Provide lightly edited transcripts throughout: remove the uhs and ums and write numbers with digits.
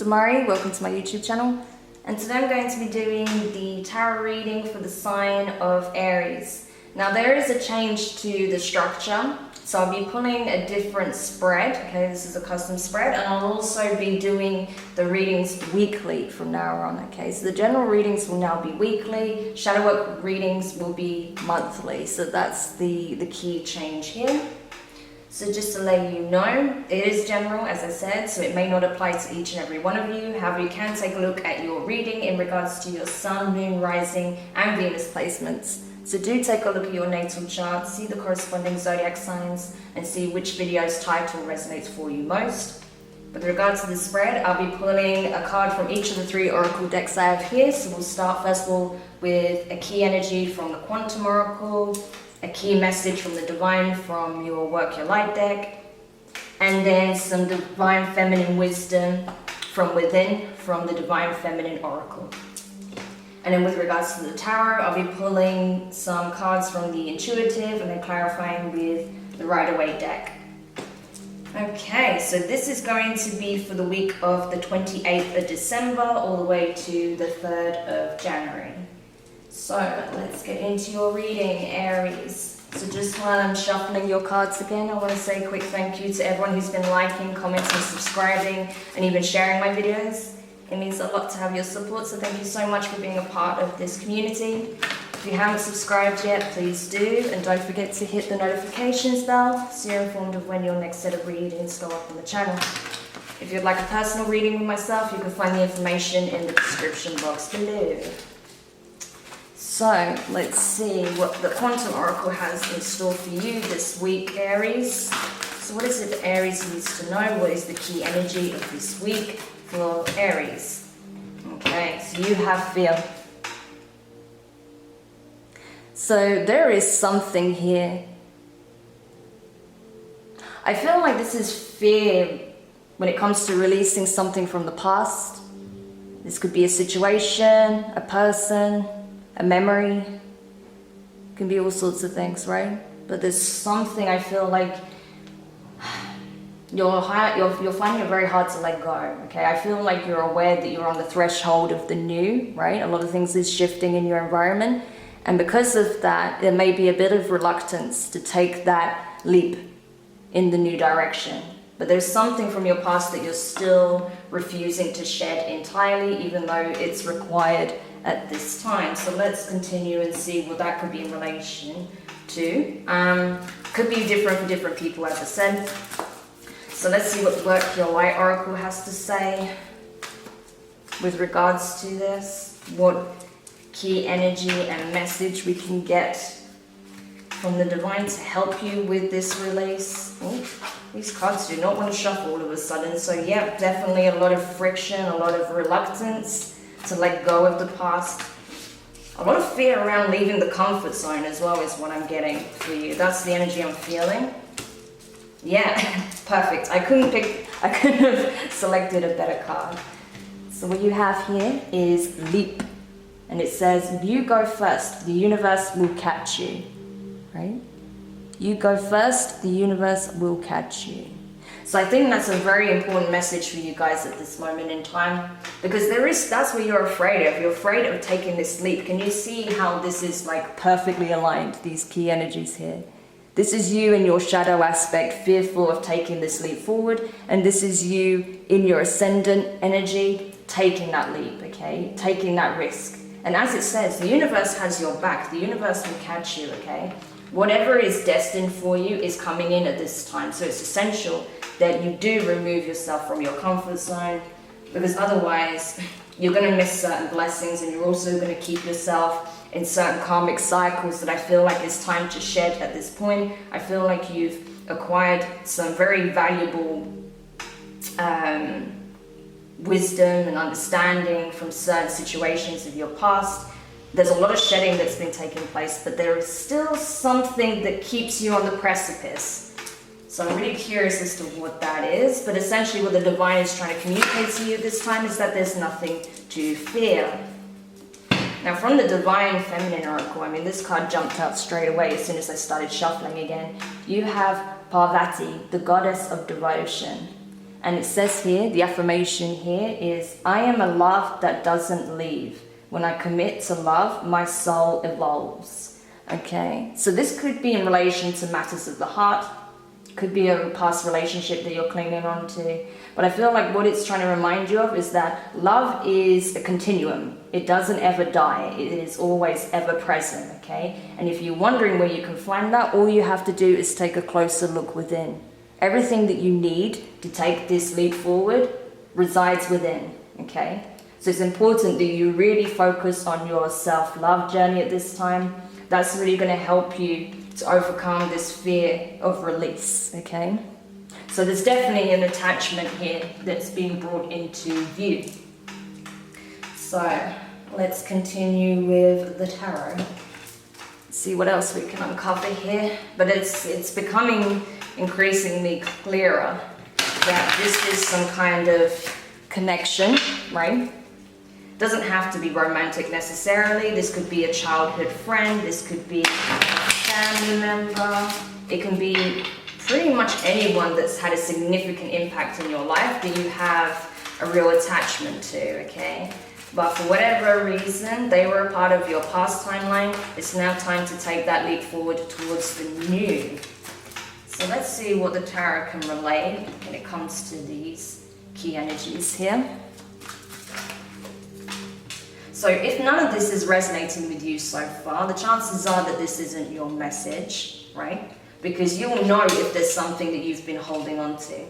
Demari, welcome to my YouTube channel. And today I'm going to be doing the tarot reading for the sign of Aries. Now there is a change to the structure, so I'll be pulling a different spread. Okay, this is a custom spread, and I'll also be doing the readings weekly from now on. Okay, so the general readings will now be weekly, shadow work readings will be monthly, so that's the key change here. So just to let you know, it is general, as I said, so it may not apply to each and every one of you. However, you can take a look at your reading in regards to your sun, moon, rising, and Venus placements. So do take a look at your natal chart, see the corresponding zodiac signs, and see which video's title resonates for you most. With regards to the spread, I'll be pulling a card from each of the 3 oracle decks I have here. So we'll start first of all with a key energy from the Quantum Oracle, a key message from the Divine from your Work Your Light deck, and then some Divine Feminine Wisdom from within from the Divine Feminine Oracle. And then with regards to the Tarot, I'll be pulling some cards from the Intuitive and then clarifying with the Rider-Waite deck. Okay, so this is going to be for the week of the 28th of December all the way to the 3rd of January. So let's get into your reading, Aries. So just while I'm shuffling your cards again, I want to say a quick thank you to everyone who's been liking, commenting, subscribing, and even sharing my videos. It means a lot to have your support, so thank you so much for being a part of this community. If you haven't subscribed yet, please do, and don't forget to hit the notifications bell so you're informed of when your next set of readings go up on the channel. If you'd like a personal reading with myself, you can find the information in the description box below. So let's see what the Quantum Oracle has in store for you this week, Aries. So what is it that Aries needs to know? What is the key energy of this week for Aries? Okay, so you have fear. So there is something here. I feel like this is fear when it comes to releasing something from the past. This could be a situation, a person, a memory. It can be all sorts of things, right? But there's something I feel like you're finding it very hard to let go, okay? I feel like you're aware that you're on the threshold of the new, right? A lot of things is shifting in your environment. And because of that, there may be a bit of reluctance to take that leap in the new direction. But there's something from your past that you're still refusing to shed entirely, even though it's required at this time. So let's continue and see what that could be in relation to. Could be different for different people, as I said. So let's see what Work Your Light Oracle has to say with regards to this. What key energy and message we can get from the Divine to help you with this release. Ooh, these cards do not want to shuffle all of a sudden. So yeah, definitely a lot of friction, a lot of reluctance to let go of the past. A lot of fear around leaving the comfort zone as well is what I'm getting for you. That's the energy I'm feeling. Yeah, perfect. I couldn't have selected a better card. So what you have here is Leap. And it says, you go first, the universe will catch you, right? You go first, the universe will catch you. So I think that's a very important message for you guys at this moment in time, because that's what you're afraid of. You're afraid of taking this leap. Can you see how this is like perfectly aligned, these key energies here? This is you in your shadow aspect, fearful of taking this leap forward. And this is you in your ascendant energy, taking that leap, okay? Taking that risk. And as it says, the universe has your back. The universe will catch you, okay? Whatever is destined for you is coming in at this time. So it's essential that you do remove yourself from your comfort zone, because otherwise you're going to miss certain blessings, and you're also going to keep yourself in certain karmic cycles that I feel like it's time to shed at this point. I feel like you've acquired some very valuable wisdom and understanding from certain situations of your past. There's a lot of shedding that's been taking place, but there is still something that keeps you on the precipice. So I'm really curious as to what that is, but essentially what the Divine is trying to communicate to you this time is that there's nothing to fear. Now from the Divine Feminine Oracle, I mean, this card jumped out straight away as soon as I started shuffling again. You have Parvati, the goddess of devotion. And it says here, the affirmation here is, I am a love that doesn't leave. When I commit to love, my soul evolves. Okay, so this could be in relation to matters of the heart, could be a past relationship that you're clinging on to. But I feel like what it's trying to remind you of is that love is a continuum. It doesn't ever die. It is always ever present, okay? And if you're wondering where you can find that, all you have to do is take a closer look within. Everything that you need to take this leap forward resides within, okay? So it's important that you really focus on your self-love journey at this time. That's really going to help you to overcome this fear of release, okay? So there's definitely an attachment here that's being brought into view. So let's continue with the tarot. See what else we can uncover here. But it's becoming increasingly clearer that this is some kind of connection, right? Doesn't have to be romantic necessarily. This could be a childhood friend. This could be a family member. It can be pretty much anyone that's had a significant impact in your life that you have a real attachment to, okay? But for whatever reason, they were a part of your past timeline. It's now time to take that leap forward towards the new. So let's see what the tarot can relay when it comes to these key energies here. So if none of this is resonating with you so far, the chances are that this isn't your message, right? Because you will know if there's something that you've been holding on to.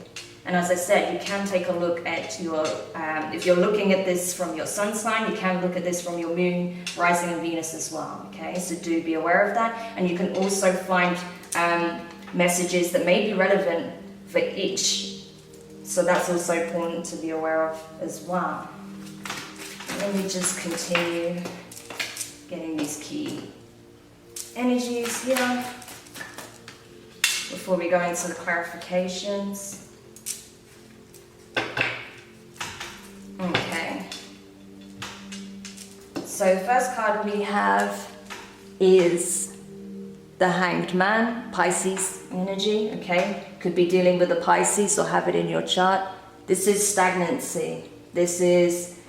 And as I said, you can take a look at your, if you're looking at this from your sun sign, you can look at this from your moon, rising and Venus as well, okay? So do be aware of that. And you can also find messages that may be relevant for each. So that's also important to be aware of as well. Let me just continue getting these key energies here before we go into the clarifications. Okay. So the first card we have is the Hanged Man, Pisces energy, okay? Could be dealing with the Pisces or have it in your chart. This is stagnancy. This is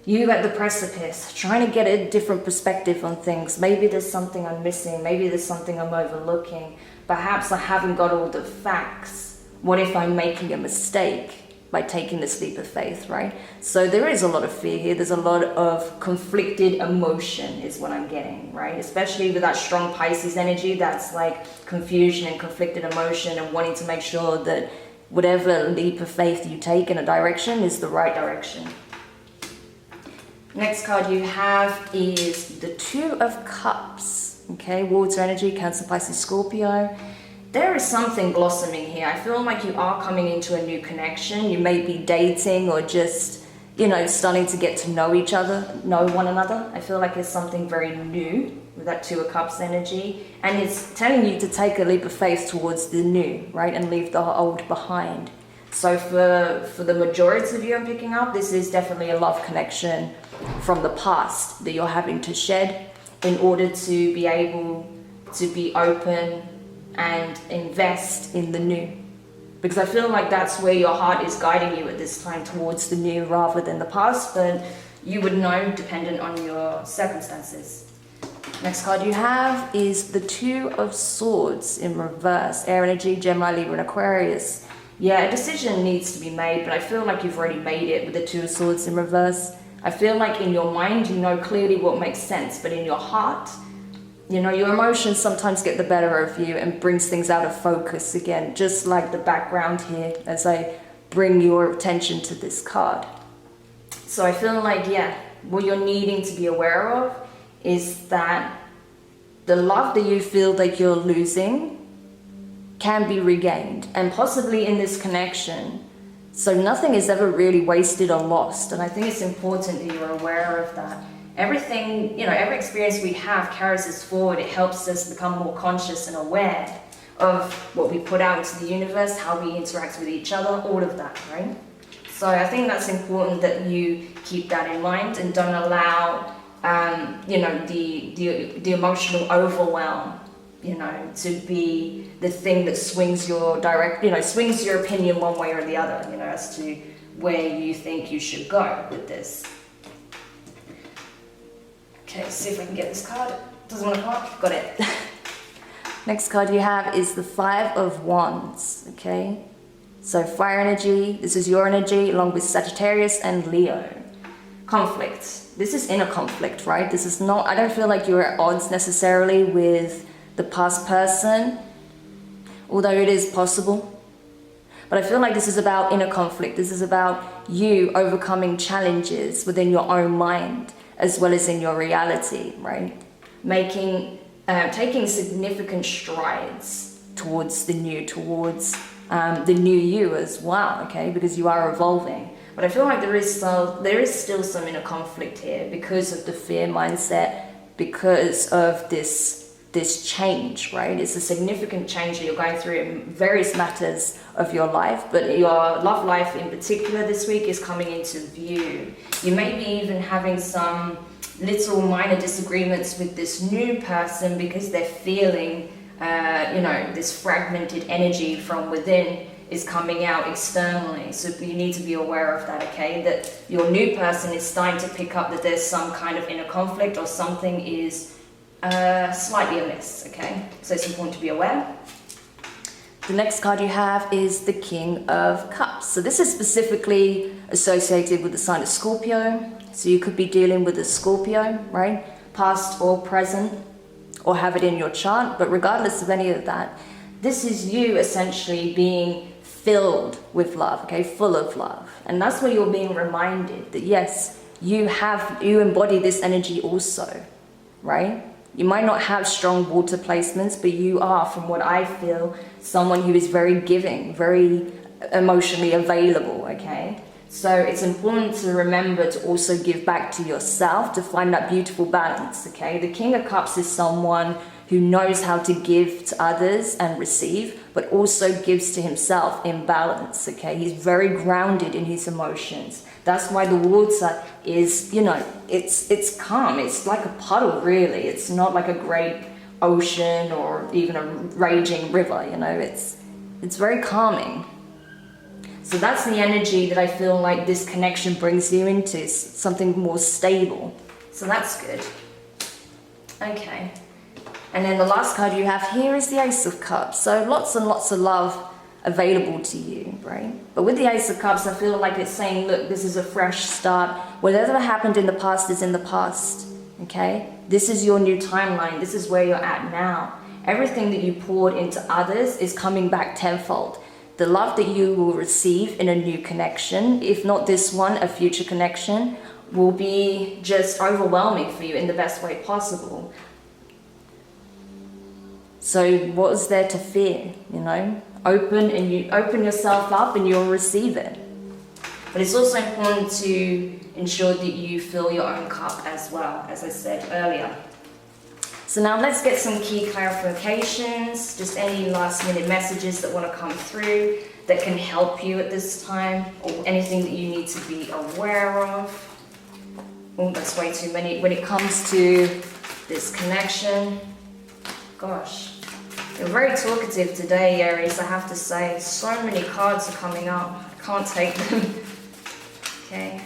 you at the precipice, trying to get a different perspective on things. Maybe there's something I'm missing. Maybe there's something I'm overlooking. Perhaps I haven't got all the facts. What if I'm making a mistake by taking this leap of faith, right? So there is a lot of fear here. There's a lot of conflicted emotion is what I'm getting, right? Especially with that strong Pisces energy, that's like confusion and conflicted emotion and wanting to make sure that whatever leap of faith you take in a direction is the right direction. Next card you have is the Two of Cups, okay? Water energy, Cancer, Pisces, Scorpio. There is something blossoming here. I feel like you are coming into a new connection. You may be dating or just, you know, starting to get to know each other, know one another. I feel like there's something very new with that Two of Cups energy. And it's telling you to take a leap of faith towards the new, right? And leave the old behind. So for the majority of you I'm picking up, this is definitely a love connection from the past that you're having to shed in order to be able to be open and invest in the new. Because I feel like that's where your heart is guiding you at this time, towards the new rather than the past, but you would know dependent on your circumstances. Next card you have is the Two of Swords in reverse, air energy, Gemini, Libra and Aquarius. Yeah, a decision needs to be made, but I feel like you've already made it with the Two of Swords in reverse. I feel like in your mind, you know clearly what makes sense, but in your heart, you know, your emotions sometimes get the better of you and brings things out of focus again, just like the background here as I bring your attention to this card. So I feel like, yeah, what you're needing to be aware of is that the love that you feel like you're losing can be regained, and possibly in this connection. So nothing is ever really wasted or lost, and I think it's important that you're aware of that. Everything, you know, every experience we have carries us forward. It helps us become more conscious and aware of what we put out into the universe, how we interact with each other, all of that, right? So I think that's important that you keep that in mind and don't allow, you know, the emotional overwhelm you know, to be the thing that swings your swings your opinion one way or the other, you know, as to where you think you should go with this. Okay, let's see if I can get this card. Doesn't want to come up? Got it. Next card you have is the Five of Wands, okay? So fire energy, this is your energy, along with Sagittarius and Leo. Conflict. This is inner conflict, right? This is not, I don't feel like you're at odds necessarily with the past person, although it is possible. But I feel like this is about inner conflict. This is about you overcoming challenges within your own mind, as well as in your reality, right? Taking significant strides towards the new, the new you as well, okay? Because you are evolving. But I feel like there is still some inner conflict here because of the fear mindset, because of this change, right? It's a significant change that you're going through in various matters of your life, but your love life in particular this week is coming into view. You may be even having some little minor disagreements with this new person because they're feeling, this fragmented energy from within is coming out externally. So you need to be aware of that, okay? That your new person is starting to pick up that there's some kind of inner conflict or something is slightly amiss, okay? So it's important to be aware. The next card you have is the King of Cups. So this is specifically associated with the sign of Scorpio. So you could be dealing with a Scorpio, right? Past or present, or have it in your chart. But regardless of any of that, this is you essentially being filled with love, okay? Full of love. And that's where you're being reminded that yes, you embody this energy also, right? You might not have strong water placements, but you are, from what I feel, someone who is very giving, very emotionally available, okay? So it's important to remember to also give back to yourself to find that beautiful balance, okay? The King of Cups is someone who knows how to give to others and receive, but also gives to himself in balance, okay? He's very grounded in his emotions. That's why the water is, it's calm. It's like a puddle, really. It's not like a great ocean or even a raging river, it's very calming. So that's the energy that I feel like this connection brings you into, something more stable. So that's good. Okay. And then the last card you have here is the Ace of Cups. So lots and lots of love available to you, right? But with the Ace of Cups, I feel like it's saying, look, this is a fresh start. Whatever happened in the past is in the past, okay? This is your new timeline. This is where you're at now. Everything that you poured into others is coming back tenfold. The love that you will receive in a new connection, if not this one, a future connection, will be just overwhelming for you in the best way possible. So what is there to fear, Open yourself up and you'll receive it. But it's also important to ensure that you fill your own cup as well, as I said earlier. So now let's get some key clarifications, just any last minute messages that want to come through that can help you at this time, or anything that you need to be aware of. Oh, that's way too many. When it comes to this connection, gosh, you're very talkative today, Aries, I have to say. So many cards are coming up. I can't take them. Okay.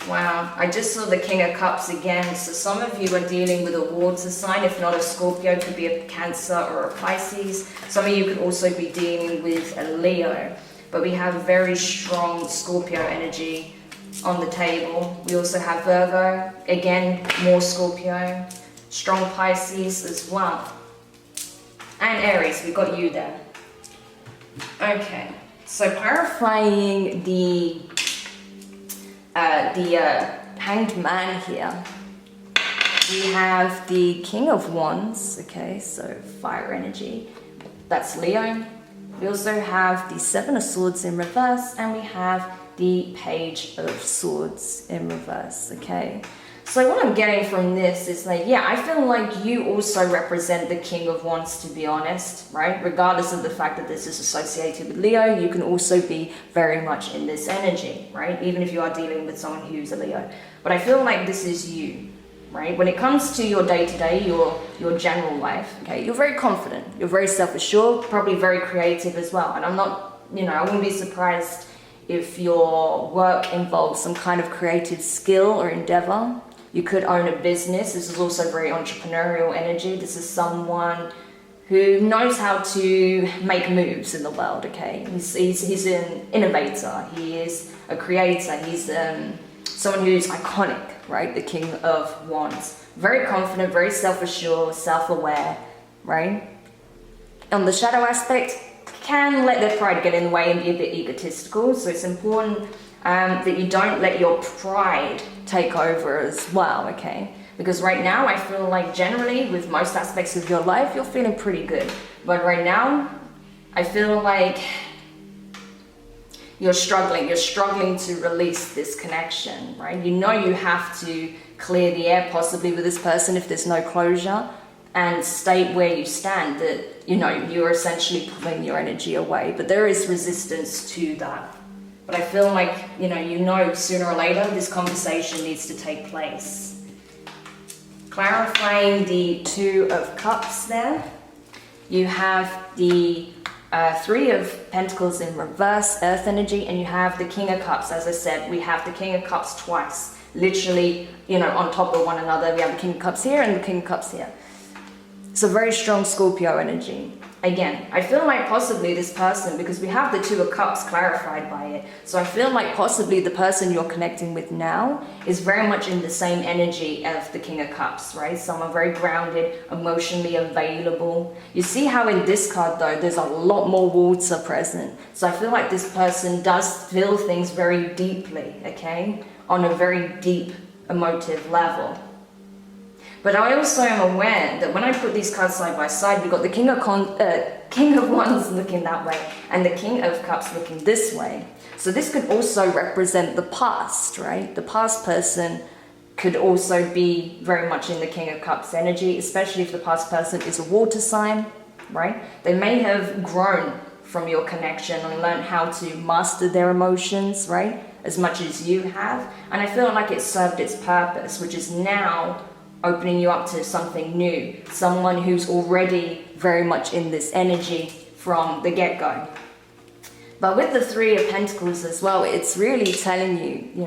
Wow, I just saw the King of Cups again. So some of you are dealing with a water sign, if not a Scorpio, it could be a Cancer or a Pisces. Some of you could also be dealing with a Leo. But we have very strong Scorpio energy on the table. We also have Virgo, again, more Scorpio, strong Pisces as well. And Aries, we got you there. Okay, so clarifying the Hanged Man here. We have the King of Wands, okay, so fire energy. That's Leo. We also have the Seven of Swords in reverse, and we have the Page of Swords in reverse, okay. So what I'm getting from this is like, yeah, I feel like you also represent the King of Wands, to be honest, right? Regardless of the fact that this is associated with Leo, you can also be very much in this energy, right? Even if you are dealing with someone who's a Leo. But I feel like this is you, right? When it comes to your day-to-day, your general life, okay, you're very confident, you're very self-assured, probably very creative as well. And I'm not, I wouldn't be surprised if your work involves some kind of creative skill or endeavor. You could own a business. This is also very entrepreneurial energy. This is someone who knows how to make moves in the world, okay? He's an innovator. He is a creator. He's someone who's iconic, right? The King of Wands. Very confident, very self-assured, self-aware, right? On the shadow aspect, can let their pride get in the way and be a bit egotistical. So it's important that you don't let your pride take over as well, okay? Because right now I feel like generally with most aspects of your life, you're feeling pretty good. But right now, I feel like you're struggling to release this connection, right? You know you have to clear the air possibly with this person if there's no closure, and state where you stand, that, you're essentially pulling your energy away. But there is resistance to that. But I feel like, sooner or later this conversation needs to take place. Clarifying the Two of Cups there. You have the Three of Pentacles in reverse, Earth energy, and you have the King of Cups. As I said, we have the King of Cups twice. Literally, on top of one another. We have the King of Cups here and the King of Cups here. It's a very strong Scorpio energy. Again, I feel like possibly this person, because we have the Two of Cups clarified by it, so I feel like possibly the person you're connecting with now is very much in the same energy of the King of Cups, right? Someone very grounded, emotionally available. You see how in this card though, there's a lot more water present. So I feel like this person does feel things very deeply, okay? On a very deep emotive level. But I also am aware that when I put these cards side by side, we've got the King of Wands looking that way and the King of Cups looking this way. So this could also represent the past, right? The past person could also be very much in the King of Cups energy, especially if the past person is a water sign, right? They may have grown from your connection and learned how to master their emotions, right? As much as you have. And I feel like it served its purpose, which is now opening you up to something new, someone who's already very much in this energy from the get-go. But with the Three of Pentacles as well, it's really telling you,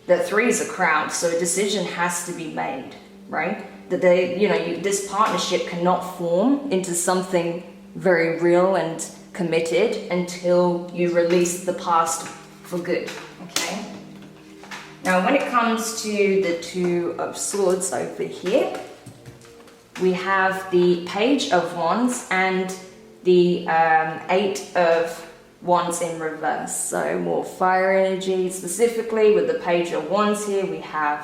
that three is a crowd, so a decision has to be made, right? That this partnership cannot form into something very real and committed until you release the past for good, okay? Now, when it comes to the Two of Swords over here, we have the Page of Wands and the Eight of Wands in reverse. So more fire energy. Specifically with the Page of Wands here, we have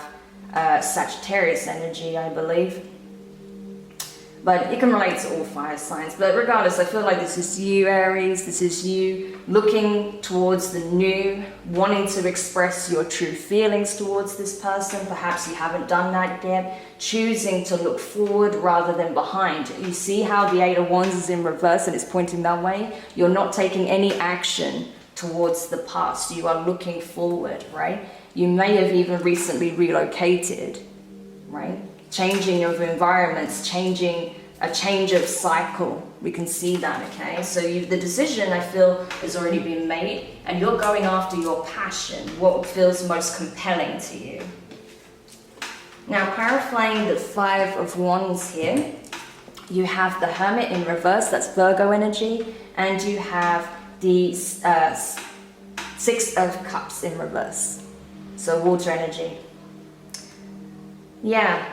Sagittarius energy, I believe. But it can relate to all fire signs. But regardless, I feel like this is you, Aries. This is you looking towards the new, wanting to express your true feelings towards this person. Perhaps you haven't done that yet. Choosing to look forward rather than behind. You see how the Eight of Wands is in reverse and it's pointing that way? You're not taking any action towards the past. You are looking forward, right? You may have even recently relocated, right? Changing of environments, a change of cycle. We can see that, okay? So the decision, I feel, has already been made, and you're going after your passion, what feels most compelling to you. Now, clarifying the Five of Wands here, you have the Hermit in reverse, that's Virgo energy, and you have the Six of Cups in reverse, so water energy. Yeah.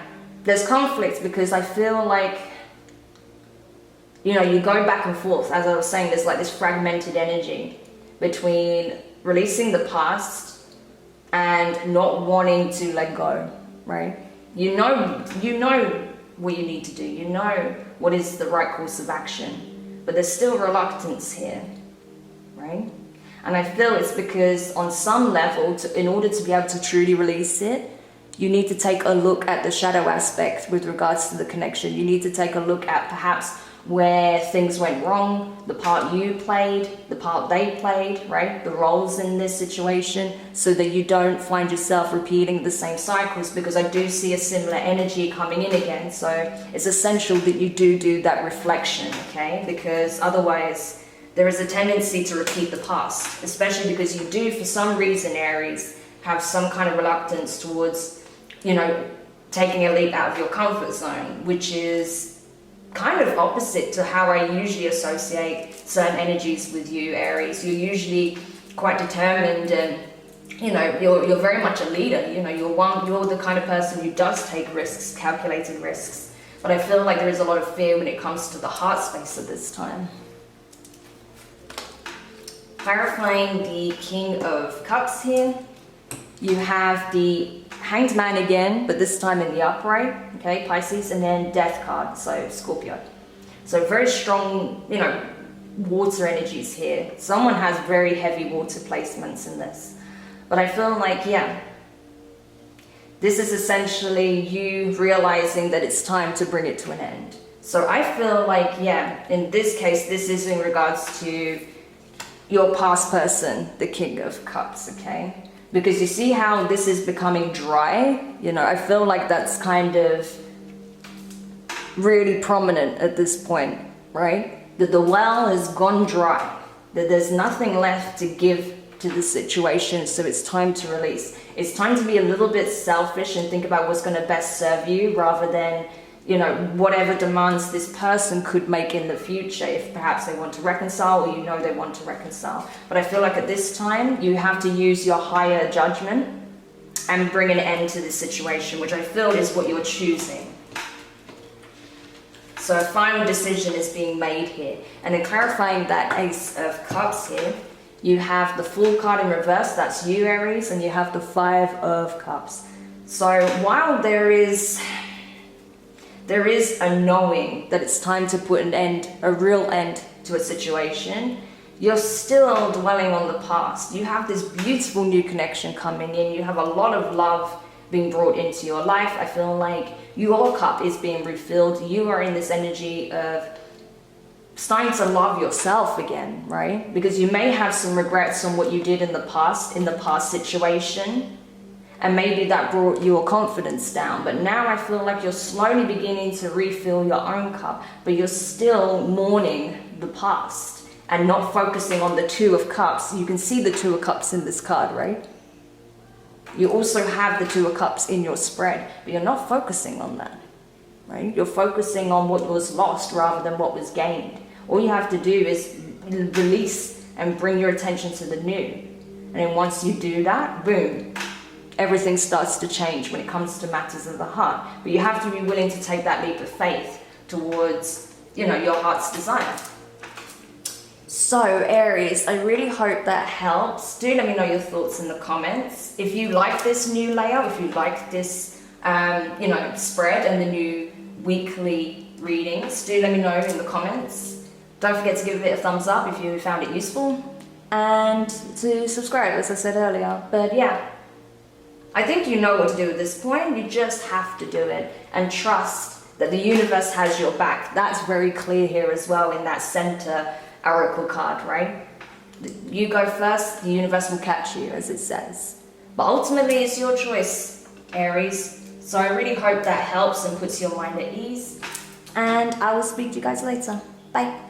There's conflict because I feel like, you go back and forth. As I was saying, there's like this fragmented energy between releasing the past and not wanting to let go, right? You know what you need to do. You know what is the right course of action, but there's still reluctance here, right? And I feel it's because on some level, in order to be able to truly release it, you need to take a look at the shadow aspect with regards to the connection. You need to take a look at perhaps where things went wrong, the part you played, the part they played, right? The roles in this situation, so that you don't find yourself repeating the same cycles, because I do see a similar energy coming in again. So it's essential that you do that reflection, okay? Because otherwise there is a tendency to repeat the past, especially because you do, for some reason, Aries, have some kind of reluctance towards, you know, taking a leap out of your comfort zone, which is kind of opposite to how I usually associate certain energies with you, Aries. You're usually quite determined, and you know, you're very much a leader. You know, you're the kind of person who does take risks, calculated risks. But I feel like there is a lot of fear when it comes to the heart space at this time. Clarifying the King of Cups here, you have the Hanged Man again, but this time in the upright, okay, Pisces, and then Death card, so Scorpio. So very strong, you know, water energies here. Someone has very heavy water placements in this. But I feel like, yeah, this is essentially you realizing that it's time to bring it to an end. So I feel like, yeah, in this case, this is in regards to your past person, the King of Cups, okay? Because you see how this is becoming dry? You know, I feel like that's kind of really prominent at this point, right? That the well has gone dry, that there's nothing left to give to the situation, so it's time to release. It's time to be a little bit selfish and think about what's going to best serve you, rather than, you know, whatever demands this person could make in the future, if perhaps they want to reconcile, or you know they want to reconcile. But I feel like at this time you have to use your higher judgment and bring an end to this situation, which I feel is what you're choosing. So a final decision is being made here. And in clarifying that Ace of Cups here, you have the Fool card in reverse, that's you, Aries, and you have the Five of Cups. So while there is a knowing that it's time to put an end, a real end to a situation, you're still dwelling on the past. You have this beautiful new connection coming in. You have a lot of love being brought into your life. I feel like your cup is being refilled. You are in this energy of starting to love yourself again, right? Because you may have some regrets on what you did in the past situation. And maybe that brought your confidence down. But now I feel like you're slowly beginning to refill your own cup, but you're still mourning the past and not focusing on the Two of Cups. You can see the Two of Cups in this card, right? You also have the Two of Cups in your spread, but you're not focusing on that, right? You're focusing on what was lost rather than what was gained. All you have to do is release and bring your attention to the new. And then once you do that, boom, everything starts to change when it comes to matters of the heart. But you have to be willing to take that leap of faith towards, you know, your heart's desire. So Aries, I really hope that helps. Do let me know your thoughts in the comments. If you like this new layout, if you like this, you know, spread and the new weekly readings, do let me know in the comments. Don't forget to give it a thumbs up if you found it useful, and to subscribe, as I said earlier. But yeah, I think you know what to do at this point. You just have to do it and trust that the universe has your back. That's very clear here as well in that center oracle card, right? You go first, the universe will catch you, as it says. But ultimately, it's your choice, Aries. So I really hope that helps and puts your mind at ease. And I will speak to you guys later. Bye.